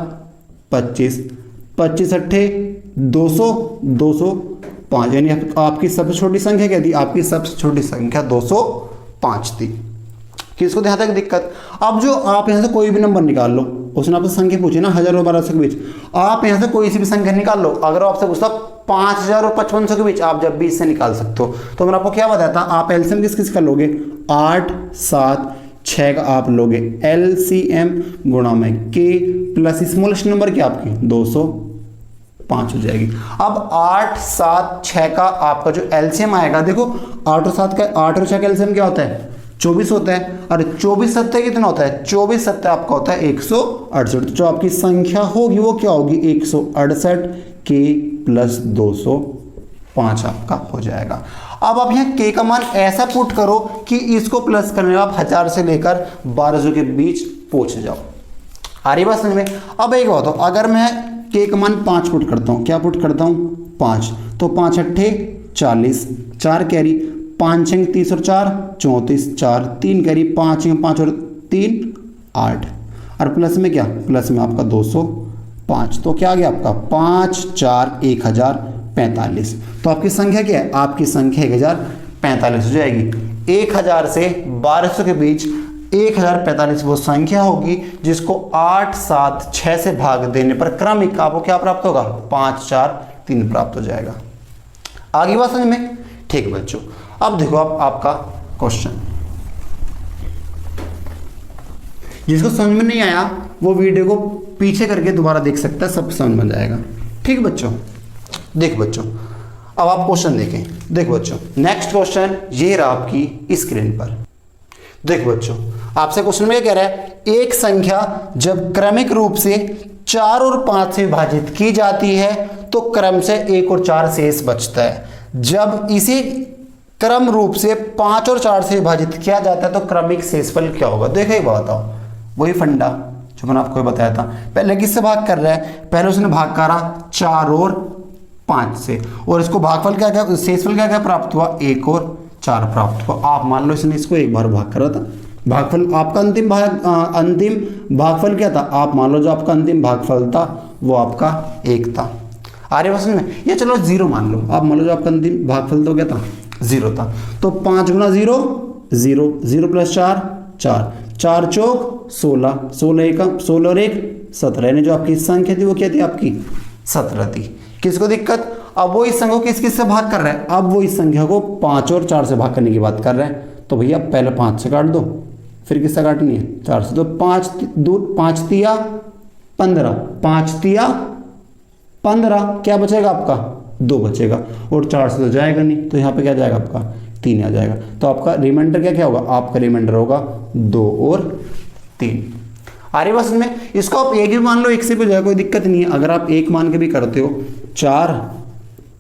25, 25 अट्ठे 200, 205, यानी आपकी सबसे छोटी संख्या क्या थी? आपकी सबसे छोटी संख्या 205 थी। किसको ध्यान तक दिक्कत? अब जो आप यहाँ से कोई भी नंबर निकाल लो, उसने आपसे संख्या पूछी ना 1000 और 1200 के बीच, आप यहाँ से कोई सी भी संख्या निकाल लो। अगर आपसे पूछता 5000 और 5500 के बीच, आप जब भी इससे निकाल सकते हो। तो मैंने आपको क्या बताया था? आप एलसीएम किस का लोगे? 8, 7, 6 का आप लोगे एलसीएम गुणा में के प्लस स्मॉलेस्ट नंबर क्या आपकी 205 हो जाएगी। अब 8, 7, 6 का आपका जो एलसीएम आएगा, देखो 8 और 7 का, 8 और 6 का एलसीएम क्या होता है? 24 होता है। और 24 सत्ते कितना होता है? 24 सत्ते आपका होता है 168। जो आपकी संख्या होगी वो क्या होगी? 168 के प्लस 205 आपका हो जाएगा। अब आप यहाँ के का मान ऐसा पुट करो कि इसको प्लस करने में आप 1000 से लेकर 1200 के बीच पूछ जाओ। आ रही बात समझ में। अब एक बात हो, अगर मैं के का मान 5 पुट करता हूँ, क्या पुट करता हूँ 5, तो 5 अट्ठे 40, 4 कैरी, 5 छंग 30 और 4 34, 4 3 कैरी, 5 छंग 5 और 3 8, और प्लस में क्या, प्लस में आपका 205, तो क्या आ गया आपका 5 4 1045। तो आपकी संख्या क्या है, आपकी संख्या 1045 हो जाएगी। 1000 से 1200 के बीच 1045 वो संख्या होगी जिसको 8 7 6 से भाग देने पर क्रमिक आपको क्या प्राप्त होगा, 5 4 3 प्राप्त हो जाएगा। आगे बात समझ में। ठीक बच्चों, अब देखो आपका क्वेश्चन, जिसको समझ में नहीं आया वो वीडियो को पीछे करके दोबारा देख सकता है, सब समझ में जाएगा। ठीक बच्चों, देख बच्चों अब आप क्वेश्चन देखें। देख बच्चों नेक्स्ट क्वेश्चन ये रहा आपकी स्क्रीन पर। देख बच्चों आपसे क्वेश्चन में क्या कह रहा है, एक संख्या जब क्रमिक रूप से 4 और 5 से विभाजित की जाती है तो क्रम से 1 और 4 शेष बचता है। जब इसी क्रम रूप से 5 और 4 से विभाजित किया जाता है तो क्रमिक शेषफल क्या होगा। देखो एक बात बताओ, वही फंडा जो मैंने आपको बताया था। पहले किससे भाग कर रहा है, पहले उसने भाग करा 4 और 5 से, और इसको भागफल क्या क्या, शेषफल क्या क्या प्राप्त हुआ, 1 और 4 प्राप्त हुआ। आप मान लो इसने इसको एक बार भाग करा था, भागफल आपका अंतिम भागफल क्या था, आप मान लो जो आपका अंतिम भागफल था वो आपका 1 था। आ रही बात समझ में। ये चलो 0 मान लो, आप मान लो जो आपका अंतिम भागफल तो क्या था, 0 था। तो 5 गुना 0 0, 0 प्लस 4 4, 4 चौक 16, 16 एकम 16 और 1 17, यानी जो आपकी संख्या थी वो क्या थी, आपकी 17 थी। किसको दिक्कत, अब वो इस संख्या को किस किस से भाग कर रहा है, अब वो इस संख्या को 5 और 4 से भाग करने की बात कर रहे हैं। तो भैया पहले 5 से काट दो, फिर किससे काटनी है, 4 से। तो 5 तिया 15, 5 तिया 15, क्या बचेगा आपका 2 बचेगा, और 4 से तो जाएगा नहीं, तो यहाँ पे क्या जाएगा आपका 3 आ जाएगा। तो आपका रिमाइंडर क्या क्या होगा, आपका रिमाइंडर होगा 2 और 3। आ रही बात में। इसको आप एक भी मान लो, एक से भी जाएगा, कोई दिक्कत नहीं है। अगर आप एक मान के भी करते हो, 4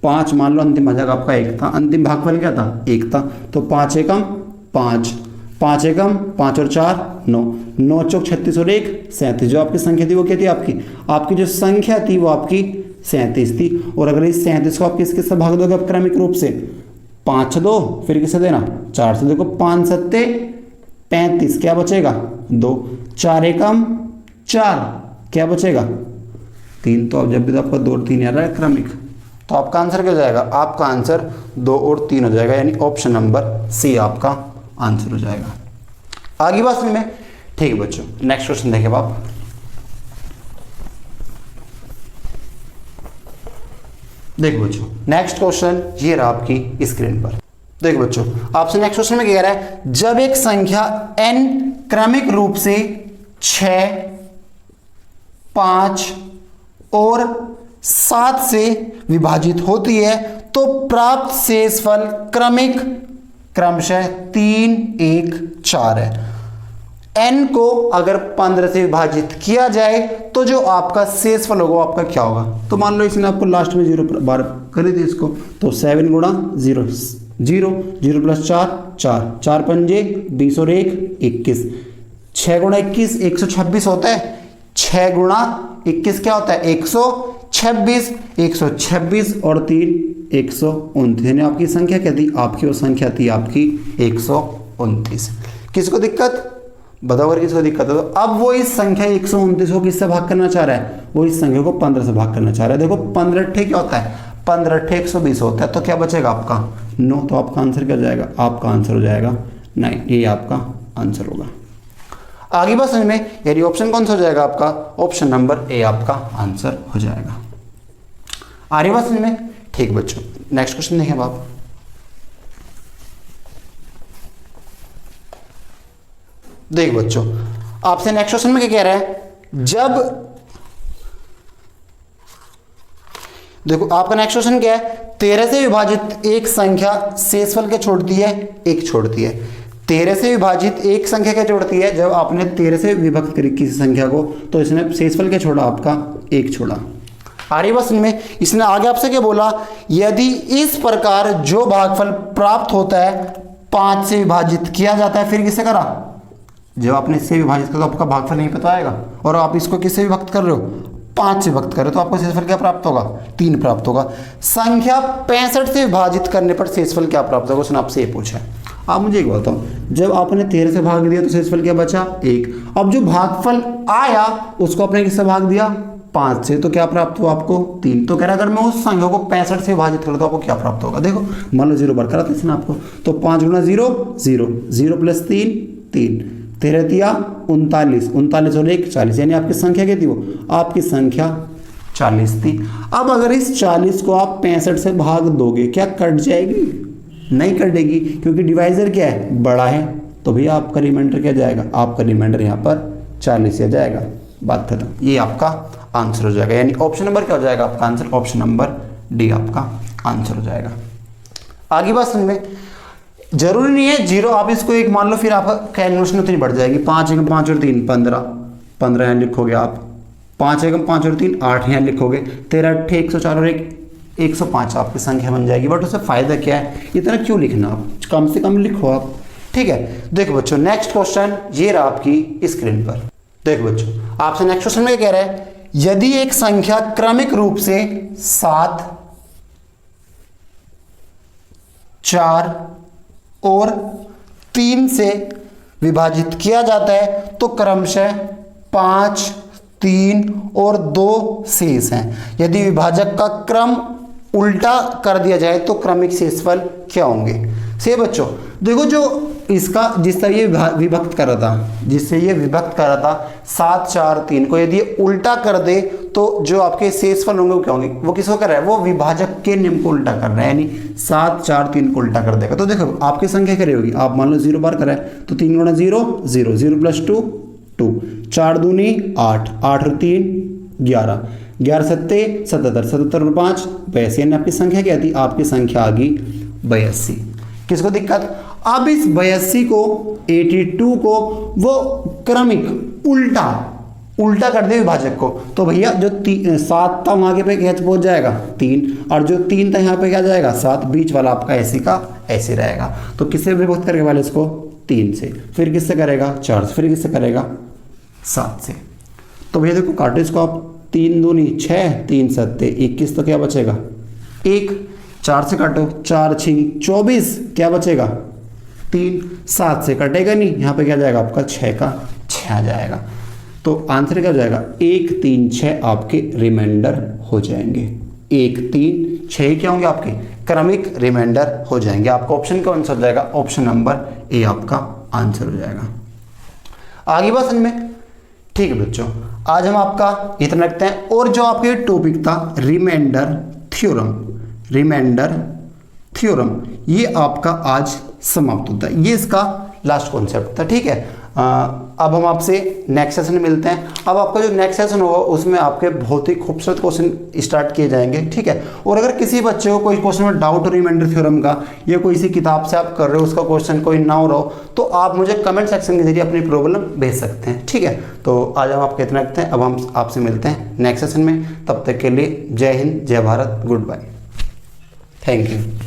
5 मान लो अंतिम भाजक आपका 1 था, अंतिम भागफल क्या था 1 था। तो 5 एकम 5, 5 एकम 5 और 4 9, 9 चौक 36 और 1 37। जो आपकी संख्या थी वो क्या थी, आपकी जो संख्या थी वो आपकी 37 थी। और अगर इस 37 को आप किसके भाग दोगे, आप क्रमिक रूप से 5 2, फिर किससे देना 4 से। देखो 5 7 35, क्या बचेगा 2, 4 एकम 4, क्या बचेगा 3। तो अब जब भी तो आपका 2 और 3 आ रहा है क्रमिक, तो आपका आंसर क्या हो जाएगा, आपका आंसर 2 और 3 हो जाएगा, यानी ऑप्शन नंबर सी आपका आंसर हो जाएगा। आगे बात समझ में। ठीक है बच्चों, नेक्स्ट क्वेश्चन देखें आप। देखो बच्चों नेक्स्ट क्वेश्चन ये रहा आपकी स्क्रीन पर। देखो बच्चों आपसे नेक्स्ट क्वेश्चन में क्या कह रहा है, जब एक संख्या n क्रमिक रूप से 6 5 और 7 से विभाजित होती है तो प्राप्त शेषफल क्रमिक क्रमशः 3 1 4 है। n को अगर 15 से विभाजित किया जाए तो जो आपका शेषफल होगा वो आपका क्या होगा। तो मान लो इसने आपको लास्ट में 0 बार कर दी इसको, तो 7 गुणा 0 0, 0 प्लस 4 4, 4 पंजे 20 और 1 21, 6 गुणा 21 126 होता है, 6 गुणा 21 क्या होता है 126, 126 और 3 129, यानी आपकी संख्या क्या थी, आपकी वो संख्या थी आपकी 129। किसको दिक्कत बताओ, अगर किसको दिक्कत है तो अब वो इस संख्या 129 को किससे भाग करना चाह रहा है, वो इस संख्या को 15 से भाग करना चाह रहा है। देखो 15 अट्ठे क्या होता है, 15 अट्ठे 120 होता है, तो क्या बचेगा आपका 9। तो आपका आंसर क्या हो जाएगा, आपका आंसर हो जाएगा 9, ये आपका आंसर होगा। आगे बात समझ में, यानी ऑप्शन कौन सा हो जाएगा आपका, ऑप्शन नंबर ए आपका आंसर हो जाएगा। आगे बात समझ में। ठीक बच्चों नेक्स्ट क्वेश्चन देखें आप। देख बच्चों आपसे नेक्स्ट क्वेश्चन में क्या कह रहा है, जब देखो आपका नेक्स्ट क्वेश्चन क्या है, 13 से विभाजित एक संख्या शेषफल क्या छोड़ती है, 1 छोड़ती है। 13 से विभाजित एक संख्या क्या छोड़ती है, जब आपने 13 से विभक्त करी किसी संख्या को तो इसने शेषफल क्या छोड़ा, आपका 1 छोड़ा। आ रही बात में। इसने आगे आपसे क्या बोला, यदि इस प्रकार जो भागफल प्राप्त होता है 5 से विभाजित किया जाता है, फिर किससे करा जब आपने इससे विभाजित करा तो आपका भागफल नहीं पता आएगा, और आप इसको किससे विभक्त कर रहे हो, 5 से विभक्त कर रहे हो, तो आपको शेषफल क्या प्राप्त होगा, 3 प्राप्त होगा। संख्या 65 से विभाजित करने पर शेषफल क्या प्राप्त होगा, क्वेश्चन आपसे ये पूछा है। आप मुझे एक बताओ, जब आपने 13 से भाग दिया तो शेषफल क्या बचा, 1। अब जो भागफल आया उसको आपने किससे भाग दिया, 5 से, तो क्या प्राप्त हुआ आपको, 3। तो कह रहा अगर मैं उस संख्या को 65 से विभाजित करूँ तो आपको क्या प्राप्त होगा। देखो मान लो 0 बार करा था इसने आपको, तो 5 गुना 0 0, 0 प्लस 3 3, 13 तिया 39, 39 और 1 40, यानी आपकी संख्या क्या थी, वो आपकी संख्या 40 थी। अब अगर इस 40 को आप 65 से भाग दोगे क्या कट जाएगी, नहीं कटेगी, क्योंकि डिवाइजर क्या है, बड़ा है, तो भैया आपका रिमाइंडर क्या जाएगा, आपका रिमाइंडर यहाँ पर 40 आ जाएगा, बात खत्म। ये आपका आंसर हो जाएगा, यानी ऑप्शन नंबर क्या हो जाएगा आपका आंसर, ऑप्शन नंबर डी आपका आंसर हो जाएगा। आगे बात समझ में, जरूरी नहीं है 0, आप इसको 1 मान लो, फिर आपका कैलकुलेशन उतनी बढ़ जाएगी। 5 एकम 5 और 3 15, 15 यहाँ लिखोगे आप, 5 एकम 5 और 3 8 यहाँ लिखोगे, 13 8 104 और 1 105 आपकी संख्या बन जाएगी। बट उससे फायदा क्या है, इतना क्यों लिखना, आप कम से कम लिखो आप, ठीक है। देखो बच्चों नेक्स्ट क्वेश्चन ये रहा आपकी स्क्रीन पर। देखो बच्चों आपसे नेक्स्ट क्वेश्चन में कह रहा है, यदि एक संख्या क्रमिक रूप से 7 4 और 3 से विभाजित किया जाता है तो क्रमशः 5 3 और 2 शेष हैं। यदि विभाजक का क्रम उल्टा कर दिया जाए तो क्रमिक शेषफल क्या होंगे। से बच्चों देखो, जो इसका जिससे ये विभक्त कर रहा था, जिससे ये विभक्त कर रहा था 7 4 3 को यदि उल्टा कर दे तो जो आपके शेषफल होंगे वो क्या होंगे, वो किसको कर रहा है, वो विभाजक के नियम को उल्टा कर रहा है, यानी 7 4 3 को उल्टा कर देगा। तो देखो आपकी संख्या क्या होगी, आप मान लो 0 बार कराए तो 3 गुणा 0 0, 0 प्लस 2 2, 4 दूनी 8, 8 और 3 11, 11 सत्ते 77, 77 और 5 82, यानी आपकी संख्या क्या थी, आपकी संख्या आ गई 82। किसको दिक्कत, अब इस 82 को 82 को वो क्रमिक उल्टा कर दे विभाजक को, तो भैया जो 7 था वहां के पे क्या पहुंच जाएगा 3, और जो 3 था यहाँ पे क्या जाएगा 7, बीच वाला आपका ऐसे का ऐसे रहेगा। तो किससे विभक्त करेगा वाले इसको 3 से, फिर किससे करेगा 4 से, फिर किससे करेगा 7 से। तो भैया देखो काटो इसको आप, 3 दूनी 6, 3 सत्ते 21, तो क्या बचेगा 1, 4 से काटो 4 6 24, क्या बचेगा 3, 7 से कटेगा नहीं, यहाँ पे क्या जाएगा आपका 6 का 6 आ जाएगा। तो आंसर क्या हो जाएगा 1 3 6 आपके रिमाइंडर हो जाएंगे, 1 3 6 क्या होंगे आपके क्रमिक रिमाइंडर हो जाएंगे। आपका ऑप्शन कौन सा हो जाएगा, ऑप्शन नंबर ए आपका आंसर हो जाएगा। आगे बात समझ में, ठीक है बच्चों आज हम आपका इतना रखते हैं, और जो आपके टॉपिक था रिमाइंडर थ्योरम ये आपका आज समाप्त होता है, ये इसका लास्ट कॉन्सेप्ट था, ठीक है। अब हम आपसे नेक्स्ट सेशन में मिलते हैं। अब आपका जो नेक्स्ट सेशन होगा उसमें आपके बहुत ही खूबसूरत क्वेश्चन स्टार्ट किए जाएंगे, ठीक है। और अगर किसी बच्चे को कोई क्वेश्चन में डाउट हो रिमाइंडर थ्योरम का, या कोई सी किताब से आप कर रहे हो उसका क्वेश्चन कोई ना हो रहा हो, तो आप मुझे कमेंट सेक्शन के जरिए अपनी प्रॉब्लम भेज सकते हैं, ठीक है। तो आज हम आपके इतना रखते हैं, अब हम आपसे मिलते हैं नेक्स्ट सेशन में। तब तक के लिए जय हिंद, जय Bharat, good bye, thank you.